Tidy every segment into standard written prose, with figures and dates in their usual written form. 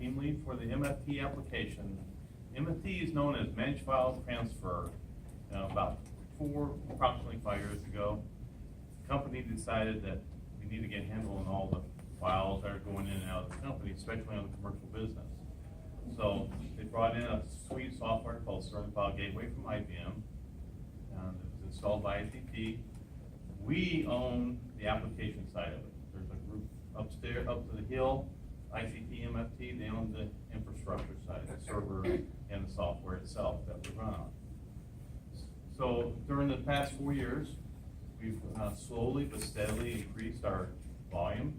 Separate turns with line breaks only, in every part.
team lead for the MFT application. MFT is known as Managed File Transfer. About approximately 5 years ago, the company decided that we need to get a handle on all the files that are going in and out of the company, especially on the commercial business. So they brought in a suite of software called Certain File Gateway from IBM. It was installed by ICT. We own the application side of it. There's a group upstairs, up to the hill, ICT, MFT, they own the infrastructure side, the server and the software itself that we run on. So during the past 4 years, we've slowly but steadily increased our volume.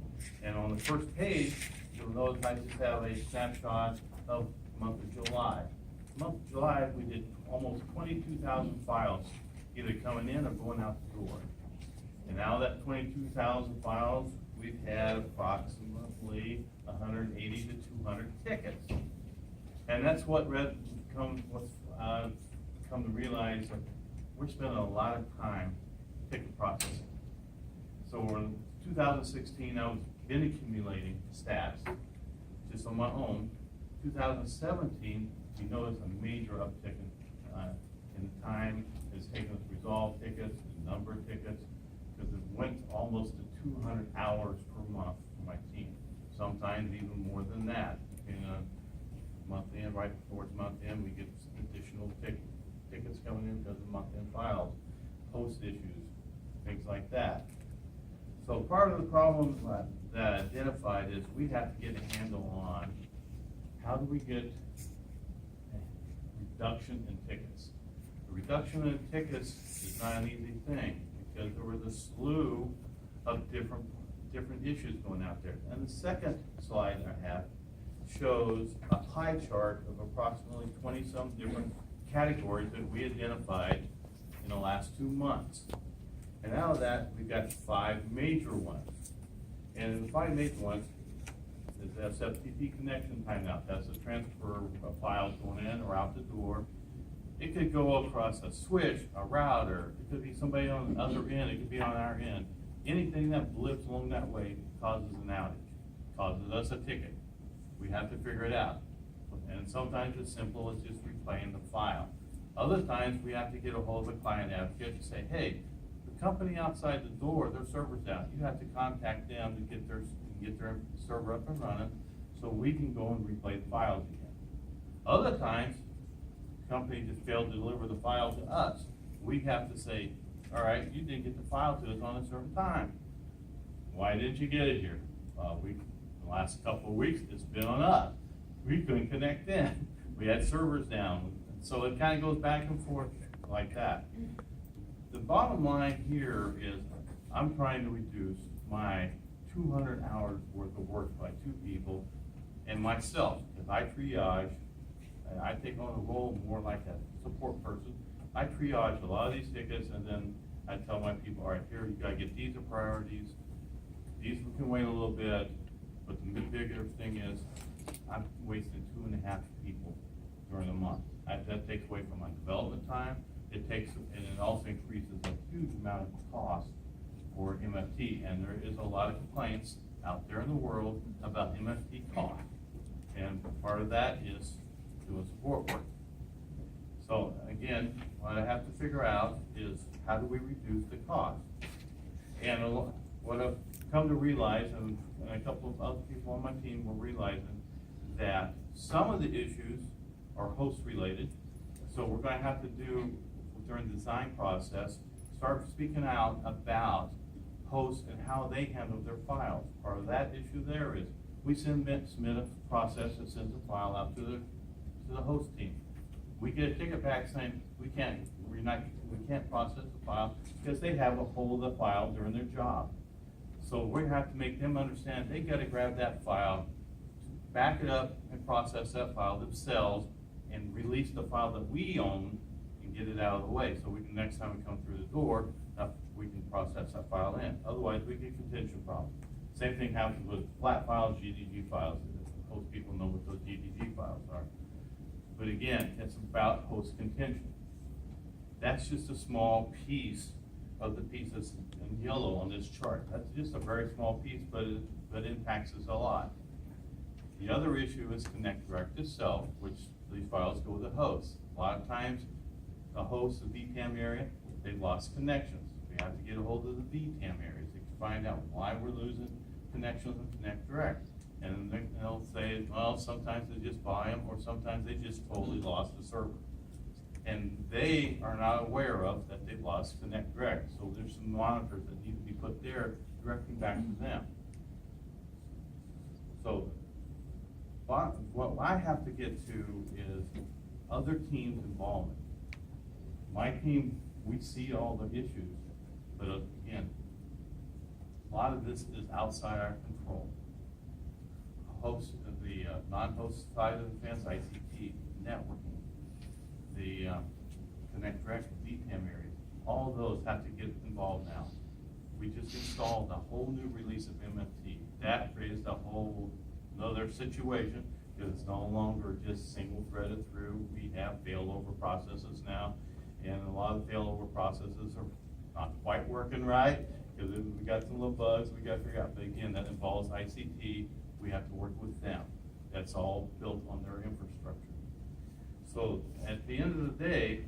And on the first page, you'll notice I just have a snapshot of the month of July. The month of July, we did almost 22,000 files, either coming in or going out the door. And out of that 22,000 files, we've had approximately 180 to 200 tickets. And that's what come to realize that we're spending a lot of time ticket processing. So in 2016, I was been accumulating stats just on my own. 2017, we noticed a major uptick in the time it's taken us to resolve tickets, the number of tickets, because it went almost to 200 hours per month for my team. Sometimes even more than that. Depending on month end, right before it's month end, we get additional tickets coming in because of month end files, post issues, things like that. So part of the problem that I identified is we have to get a handle on how do we get a reduction in tickets. The reduction in tickets is not an easy thing because there was a slew of different issues going out there. And the second slide I have shows a pie chart of approximately 20-some different categories that we identified in the last 2 months. And out of that, we've got 5 major ones. And the 5 major ones is SFTP connection timeout. That's the transfer of files going in or out the door. It could go across a switch, a router. It could be somebody on the other end. It could be on our end. Anything that blips along that way causes an outage, causes us a ticket. We have to figure it out. And sometimes it's simple as just replaying the file. Other times we have to get a hold of a client advocate and say, hey, the company outside the door, their server's down. You have to contact them to get their server up and running so we can go and replay the files again. Other times, the company just failed to deliver the file to us. We have to say, all right, you didn't get the file to us on a certain time. Why didn't you get it here? The last couple of weeks, it's been on us. We couldn't connect in. We had servers down. So it kind of goes back and forth like that. The bottom line here is I'm trying to reduce my 200 hours worth of work by 2 people and myself. If I triage, and I take on a role more like a support person, I triage a lot of these tickets and then I tell my people, all right, here, you gotta get these are priorities. These can wait a little bit, but the bigger thing is I'm wasting 2.5 people during the month. That takes away from my development time. And it also increases a huge amount of cost for MFT. And there is a lot of complaints out there in the world about MFT cost. And part of that is doing support work. So again, what I have to figure out is how do we reduce the cost? And what I've come to realize, and a couple of other people on my team were realizing, that some of the issues are host related. So we're going to have to do, during the design process, start speaking out about hosts and how they handle their files. Part of that issue there is we submit a process that sends a file out to the host team. We get a ticket back saying we can't process the file because they have a hold of the file during their job. So we have to make them understand they got to grab that file, back it up, and process that file themselves, and release the file that we own and get it out of the way. So we can, next time we come through the door, we can process that file in. Otherwise, we get contention problems. Same thing happens with flat files, GDG files. Most people know what those GDG files are. But again, it's about host contention. That's just a small piece of the piece that's in yellow on this chart. That's just a very small piece, but it impacts us a lot. The other issue is Connect Direct itself, which these files go to the host. A lot of times, the host, the VTAM area, they've lost connections. We have to get a hold of the VTAM areas to find out why we're losing connections with Connect Direct. And they'll say, well, sometimes they just buy them, or sometimes they just totally lost the server. And they are not aware of that they've lost Connect Direct. So there's some monitors that need to be put there, directing back to them. So what I have to get to is other teams' involvement. My team, we see all the issues, but again, a lot of this is outside our control. The non-host side of the fence, ICT, networking, the Connect Direct, VTAM areas, all of those have to get involved now. We just installed a whole new release of MFT. That raised a whole another situation, because it's no longer just single threaded through. We have failover processes now, and a lot of failover processes are not quite working right, because we got some little bugs we got to figure out. But again, that involves ICT. We have to work with them. That's all built on their infrastructure. So at the end of the day,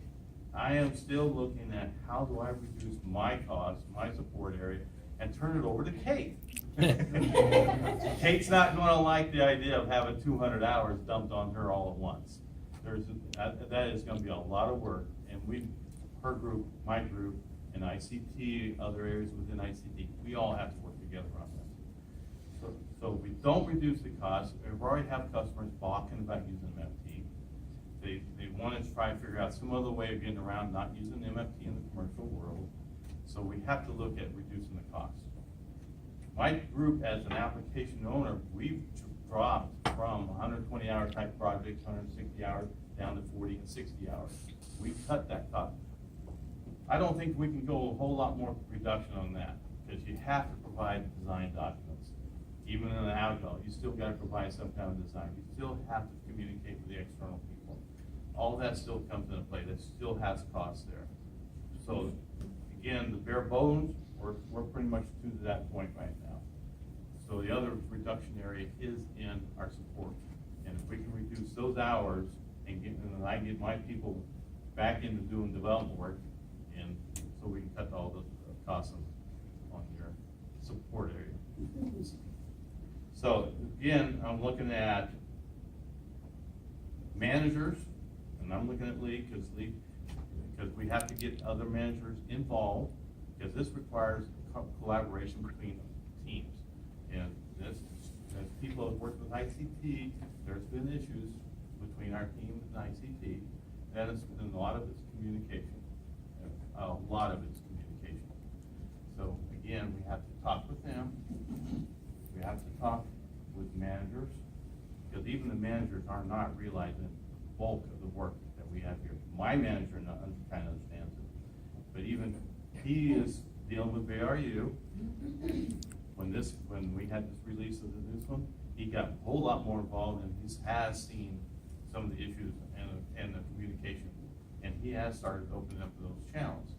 I am still looking at how do I reduce my cost, my support area, and turn it over to Kate. Kate's not going to like the idea of having 200 hours dumped on her all at once. That is going to be a lot of work, and her group, my group, and ICT, other areas within ICT, we all have to work together on this. So we don't reduce the cost. We already have customers balking about using MFT. They want to try to figure out some other way of getting around not using MFT in the commercial world. So we have to look at reducing the cost. My group, as an application owner, we've dropped from 120-hour type projects, 160 hours, down to 40 and 60 hours. We've cut that cost. I don't think we can go a whole lot more reduction on that, because you have to provide design documents. Even in an agile, you still got to provide some kind of design. You still have to communicate with the external people. All that still comes into play. That still has costs there. So again, the bare bones, we're pretty much to that point right now. So the other reduction area is in our support. And if we can reduce those hours and I get my people back into doing development work, and so we can cut all those costs on your support area. So again, I'm looking at managers, and I'm looking at Lee, because we have to get other managers involved, because this requires collaboration between teams. And as people have worked with ICT, there's been issues between our team and ICT, and a lot of it's communication. A lot of it's communication. So again, we have to talk with them. We have to talk with managers, because even the managers are not realizing the bulk of the work that we have here. My manager kind of understands it, but even he is dealing with ARU. When we had this release of this one, he got a whole lot more involved, and he has seen some of the issues and the communication, and he has started opening up those channels.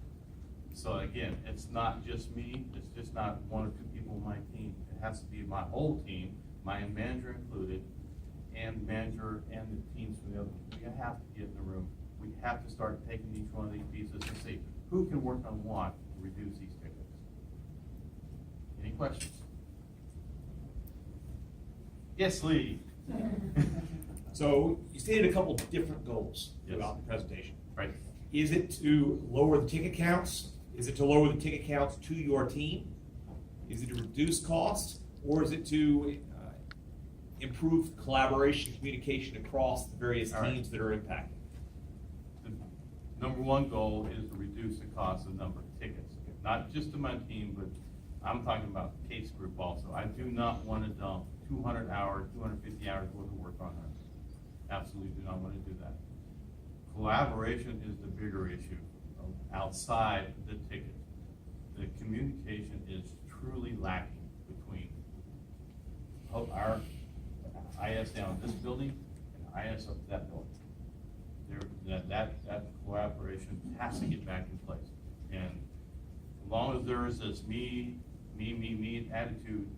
So again, it's not just me, it's just not one or two people on my team. It has to be my whole team, my manager included, and the manager and the teams from the other. We have to get in the room. We have to start taking each one of these pieces and see who can work on what to reduce these tickets. Any questions? Yes, Lee.
So you stated a couple of different goals
Yes.
throughout the presentation.
Right.
Is it to lower the ticket counts? Is it to lower the ticket counts to your team? Is it to reduce costs? Or is it to improve collaboration, communication across the various teams that are impacted?
The number one goal is to reduce the cost of the number of tickets. Not just to my team, but I'm talking about the case group also. I do not want to dump 200 hours, 250 hours worth of work on her. Absolutely do not want to do that. Collaboration is the bigger issue outside the ticket. The communication is truly lacking between our IS down this building and IS up that building. That collaboration has to get back in place. And as long as there is this me attitude,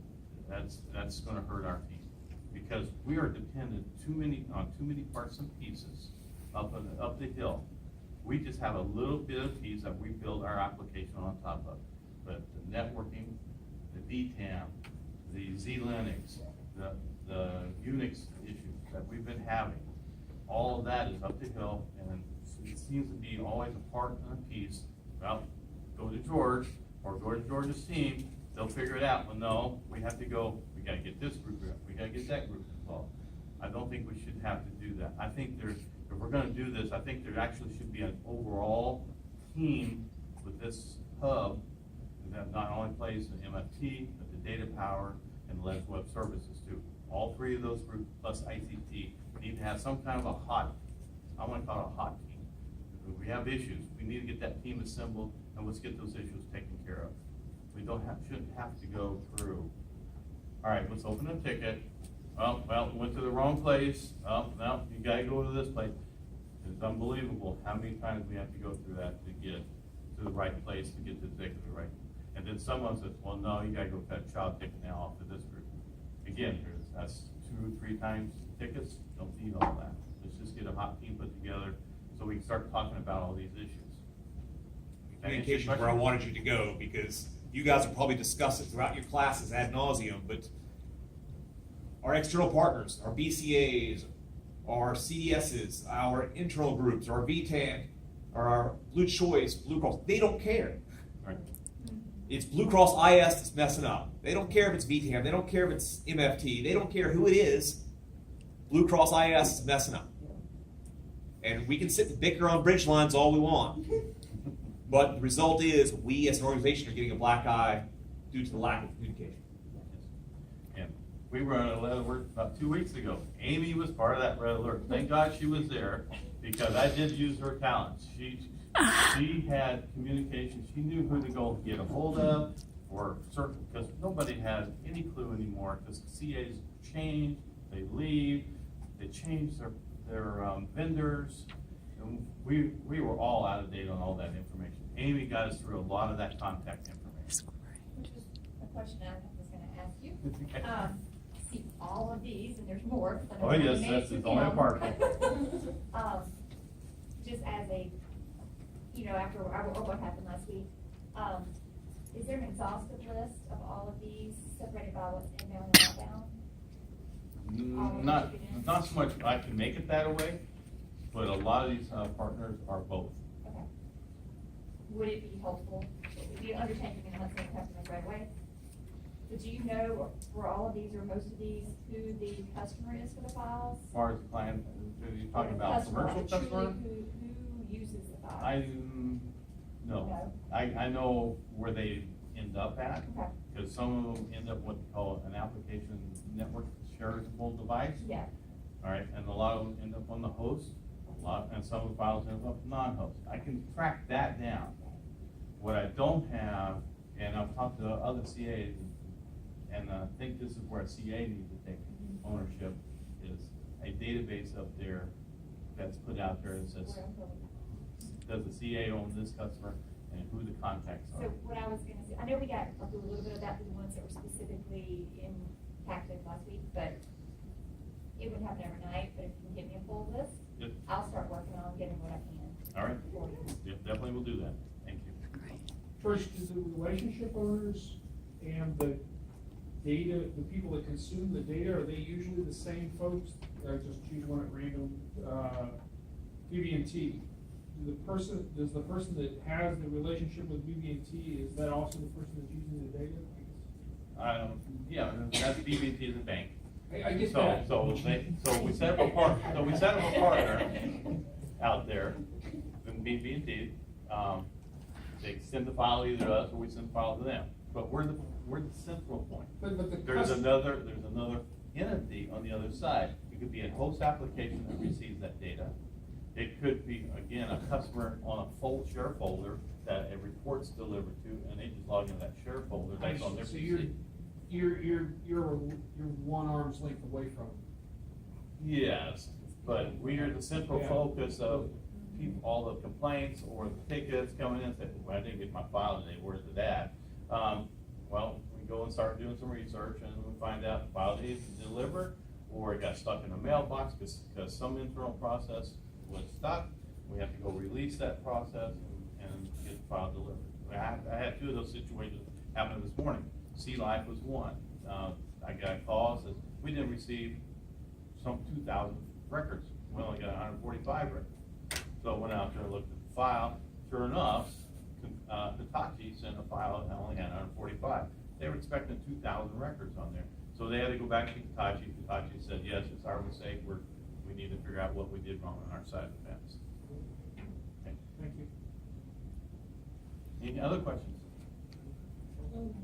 that's going to hurt our team. because we are dependent on too many parts and pieces up the hill. We just have a little bit of piece that we build our application on top of. But the networking, the VTAM, the Z-Linux, the Unix issues that we've been having, all of that is up the hill, and it seems to be always a part and a piece. Well, go to George, or go to George's team, they'll figure it out. Well, no, we have to go, we gotta get this group, we gotta get that group involved. I don't think we should have to do that. I think if we're gonna do this, I think there actually should be an overall team with this hub that not only plays the MFT, but the data power and the Ledge Web Services too. All three of those groups plus ICT need to have some kind of a hot, I want to call it a hot team. If we have issues, we need to get that team assembled and let's get those issues taken care of. We shouldn't have to go through. All right, let's open a ticket. Well, went to the wrong place. No, you gotta go to this place. It's unbelievable how many times we have to go through that to get to the right place, to get the ticket to the right. And then someone says, well, no, you gotta go cut a child ticket now off to this group. Again, that's 2 or 3 times tickets. Don't need all that. Let's just get a hot team put together so we can start talking about all these issues.
Communication is where I wanted you to go, because you guys will probably discuss it throughout your classes ad nauseum, but our external partners, our BCAs, our CDSs, our internal groups, our VTAN, or our Blue Choice, Blue Cross, they don't care.
Right.
It's Blue Cross IS that's messing up. They don't care if it's VTAN, they don't care if it's MFT, they don't care who it is. Blue Cross IS is messing up. And we can sit and bicker on bridge lines all we want. But the result is we as an organization are getting a black eye due to the lack of communication.
And we were on a red alert about 2 weeks ago. Amy was part of that red alert. Thank God she was there, because I did use her talents. She had communication. She knew who to go get a hold of, or certain, because nobody has any clue anymore, because CAs change, they leave, they change their vendors. And we were all out of date on all that information. Amy got us through a lot of that contact information.
Which was a question I was going to ask you. See all of these, and there's more.
Oh yes, that's only a part.
Just as a, after what happened last week, is there an exhaustive list of all of these separated by what's inbound and outbound?
Not so much I can make it that way, but a lot of these partners are both.
Okay. Would it be helpful, if you understand you're gonna have some customers right away, but do you know for all of these or most of these who the customer is for the files?
As far as client, are you talking about
Customer,
commercial
like,
customer?
truly who uses the files?
No. I know where they end up at,
Okay.
because some of them end up what they call an application network shareable device.
Yeah,
All right, and a lot of them end up on the host, and some of the files end up non-host. I can track that down. What I don't have, and I've talked to other CAs, and I think this is where a CA needs to take ownership, is a database up there that's put out there that says, does the CA own this customer, and who the contacts
so
are.
what I was gonna say, I know we got a little bit of that, the ones that were specifically impacted last week, but it wouldn't happen overnight, but if you can give me a full list,
Yep.
I'll start working on getting what I can.
All right,
for you.
yep, definitely will do that. Thank you.
First, do the relationship owners and the data, the people that consume the data, are they usually the same folks? Just choose one at random. BB&T. Does the person that has the relationship with BB&T, is that also the person that's using the data?
Yeah, that's BB&T is a bank.
I get
So,
that.
so we set up a partner out there, in BB&T, they send the file either to us or we send the file to them, but we're the central point.
But the
There's another entity on the other side. It could be a host application that receives that data. It could be, again, a customer on a share folder that a report's delivered to, and they just log into that share folder based on their
So
PC.
you're one arm's length away from them.
Yes, but we are the central
Yeah.
focus of people, all the complaints or the tickets coming in, say, well, I didn't get my file today, where's it at? Well, we go and start doing some research and we find out the file needs to deliver. or it got stuck in a mailbox because some internal process was stuck. We have to go release that process and get the file delivered. I had two of those situations happen this morning. Sea Life was one. I got a call, says, we didn't receive some 2,000 records. We only got 145 records. So I went out there and looked at the file. Sure enough, Hitachi sent a file that only had 145. They were expecting 2,000 records on there. So they had to go back to Hitachi. Hitachi said, yes, it's our mistake. We need to figure out what we did wrong on our side of the fence. Okay.
Thank you.
Any other questions?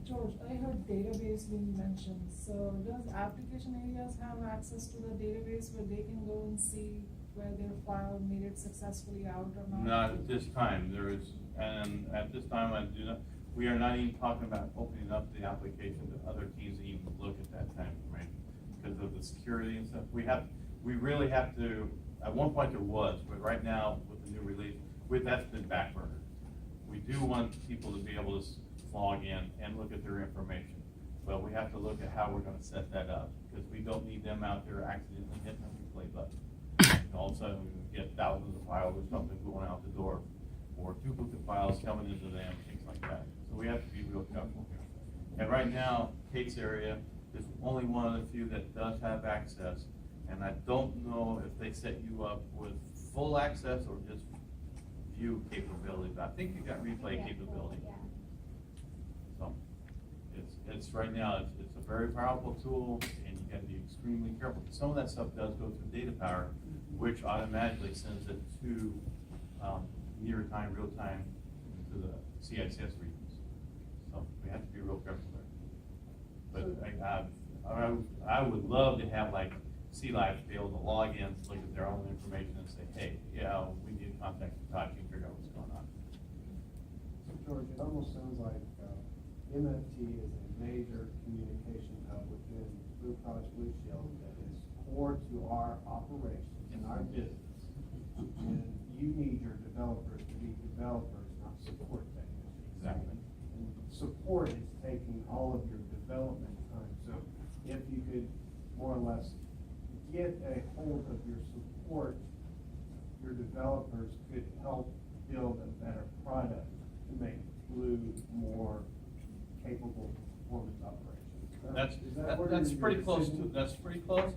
George, I heard database being mentioned, so does application areas have access to the database where they can go and see where their file made it successfully out or not?
Not at this time. There is, and at this time, we are not even talking about opening up the application to other teams to even look at that time frame because of the security and stuff. We really have to, at one point there was, but right now with the new release, that's been backburnered. We do want people to be able to log in and look at their information. But we have to look at how we're gonna set that up, because we don't need them out there accidentally hitting the replay button. And all of a sudden, we get thousands of files or something going out the door, or duplicate files coming into them, things like that. So we have to be real careful here. And right now, Kate's area is only one of the few that does have access, and I don't know if they set you up with full access or just view capability. I think you got replay
Yeah,
capability.
yeah.
So, it's right now, it's a very powerful tool, and you gotta be extremely careful. Some of that stuff does go through data power, which automatically sends it to, near time, real time, to the CICS regions. So, we have to be real careful there. But I would love to have like Sea Life be able to log in, look at their own information and say, hey, yeah, we need to contact Hitachi and figure out what's going on.
So George, it almost sounds like MFT is a major communication hub within Blue Cross Blue Shield that is core to our operations and our business. And you need your developers to be developers, not support technicians.
Exactly.
And support is taking all of your development time. So if you could more or less get a hold of your support, your developers could help build a better product to make Blue more capable performance operations.
That's pretty close to, that's pretty close.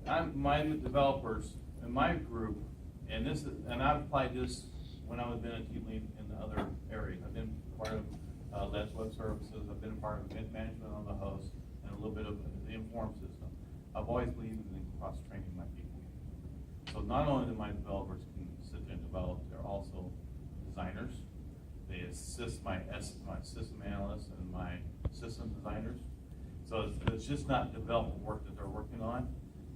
My developers in my group, and I've applied this when I was been a team lead in the other areas. I've been part of Let's Web Services, I've been a part of event management on the host, and a little bit of the Inform system. I've always believed in cross-training my people. So not only do my developers can sit there and develop, they're also designers. They assist my system analysts and my system designers. So it's just not development work that they're working on,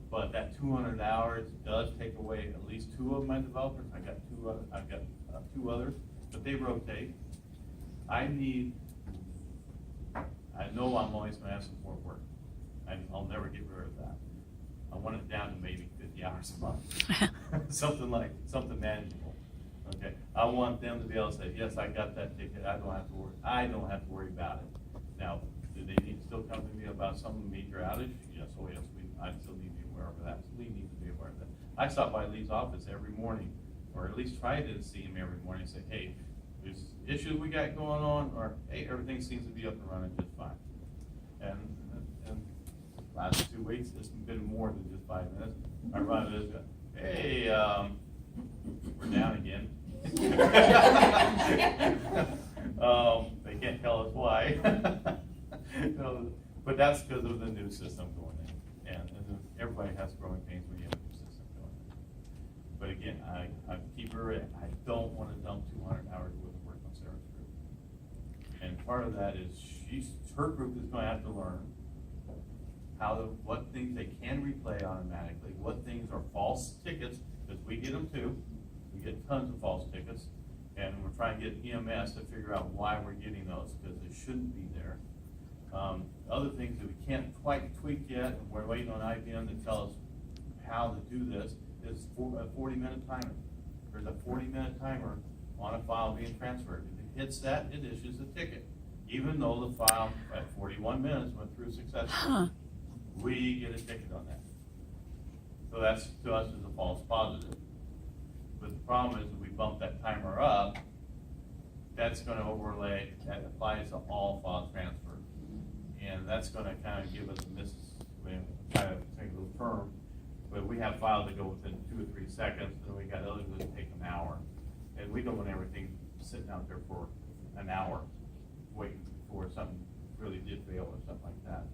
but that 200 hours does take away at least two of my developers. I've got two others, but they rotate. I know I'm always going to have some more work. I'll never get rid of that. I want it down to maybe 50 hours a month, something manageable. Okay, I want them to be able to say, yes, I got that ticket. I don't have to worry about it. Now, do they need to still come to me about some major outage? Yes, oh yes, I still need to be aware of that. We need to be aware of that. I stop by Lee's office every morning, or at least try to see him every morning and say, hey, there's issues we got going on, or hey, everything seems to be up and running just fine. And last 2 weeks, it's been more than just 5 minutes. I run this guy, hey, we're down again. They can't tell us why. But that's because of the new system going in. And everybody has growing pains when you have a new system going in. But again, I keep her in. I don't want to dump 200 hours worth of work on Sarah's group. And part of that is her group is going to have to learn what things they can replay automatically, what things are false tickets, because we get them too. We get tons of false tickets, and we're trying to get EMS to figure out why we're getting those, because they shouldn't be there. Other things that we can't quite tweak yet, and we're waiting on IBM to tell us how to do this, is a 40-minute timer. There's a 40-minute timer on a file being transferred. If it hits that, it issues a ticket, even though the file at 41 minutes went through successfully. we get a ticket on that. So that's, to us, is a false positive. But the problem is, if we bump that timer up, that's gonna overlay, that applies to all file transfers. And that's gonna kind of give us a kind of take a little term, but we have files that go within 2 or 3 seconds, and we got others that take an hour. And we don't want everything sitting out there for an hour, waiting for something really did fail or something like that.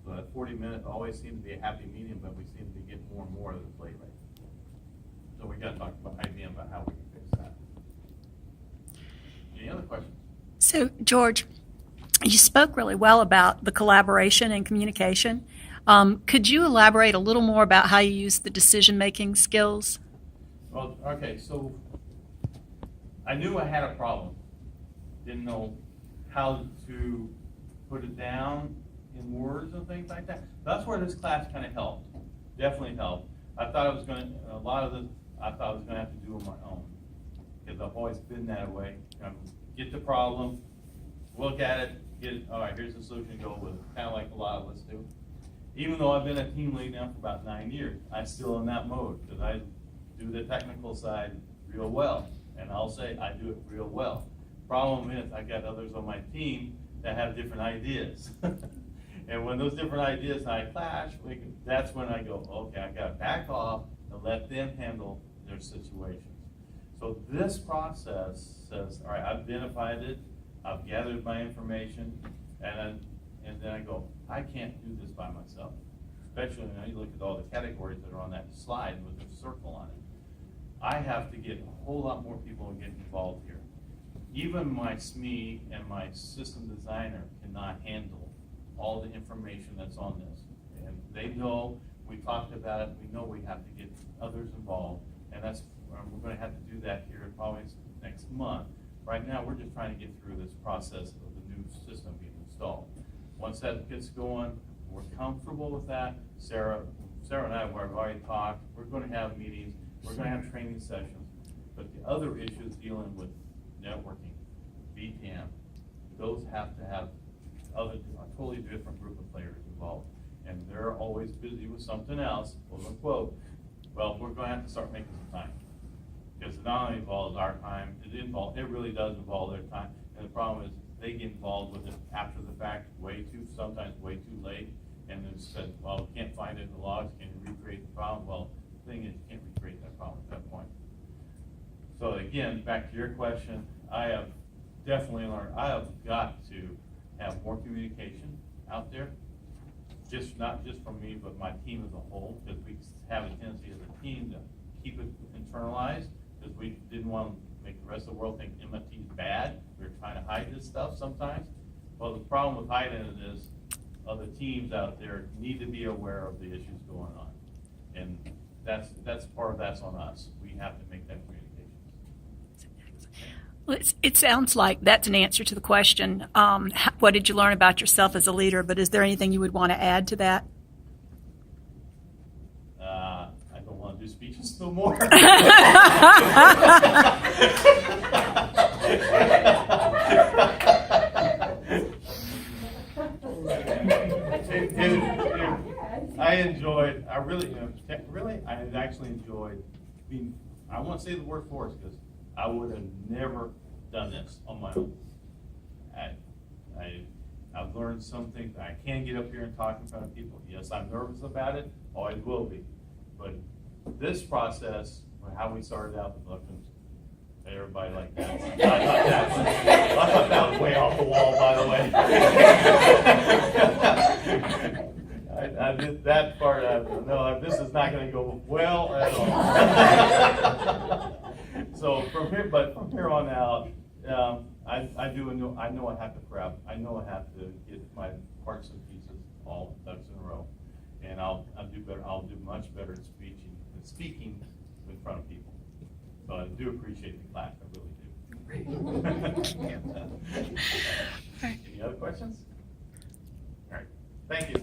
So that 40 minutes always seems to be a happy medium, but we seem to be getting more and more of this lately. So we gotta talk about IBM about how we can fix that. Any other questions?
So, George, you spoke really well about the collaboration and communication. Could you elaborate a little more about how you use the decision-making skills?
Well, okay, so I knew I had a problem. Didn't know how to put it down in words and things like that. That's where this class kind of helped. Definitely helped. I thought I was going to, a lot of this, I thought I was going to have to do on my own. Because I've always been that way. Get the problem, look at it, get it, all right, here's the solution to go with it. Kind of like a lot of us do. Even though I've been a team lead now for about 9 years, I'm still in that mode because I do the technical side real well. And I'll say I do it real well. Problem is, I got others on my team that have different ideas. And when those different ideas and I clash, that's when I go, okay, I gotta back off and let them handle their situations. So this process says, all right, I've identified it, I've gathered my information, and then I go, I can't do this by myself. Especially when you look at all the categories that are on that slide with a circle on it. I have to get a whole lot more people to get involved here. Even my SME and my system designer cannot handle all the information that's on this. And they know, we talked about it, we know we have to get others involved, and that's, we're gonna have to do that here probably next month. Right now, we're just trying to get through this process of the new system being installed. Once that gets going, we're comfortable with that. Sarah and I have already talked, we're gonna have meetings, we're gonna have training sessions, but the other issues dealing with networking, VPN, those have to have a totally different group of players involved. And they're always busy with something else, quote unquote. Well, we're gonna have to start making some time. Because it not only involves our time, it really does involve their time. And the problem is they get involved with it after the fact, sometimes way too late. And then said, well, we can't find it in the logs, can you recreate the problem? Well, the thing is, you can't recreate that problem at that point. So again, back to your question, I have definitely learned, I have got to have more communication out there. Not just from me, but my team as a whole, because we have a tendency as a team to keep it internalized, because we didn't want to make the rest of the world think MFT is bad. We were trying to hide this stuff sometimes. Well, the problem with hiding it is other teams out there need to be aware of the issues going on. And that's part of that's on us. We have to make that communication.
Well, it sounds like that's an answer to the question, what did you learn about yourself as a leader? But is there anything you would want to add to that?
I don't want to do speeches no more. I actually enjoyed being, I won't say the word forced, because I would have never done this on my own. I've learned some things. I can get up here and talk in front of people. Yes, I'm nervous about it, always will be. But this process, how we started out with Lipton's, everybody like that. I thought that was way off the wall, by the way. I did that part. No, this is not going to go well at all. So from here on out, I know I have to prep. I know I have to get my parts and pieces all ducks in a row, and I'll do better. I'll do much better at speaking in front of people. So I do appreciate the class. I really do. Any other questions? All right. Thank you.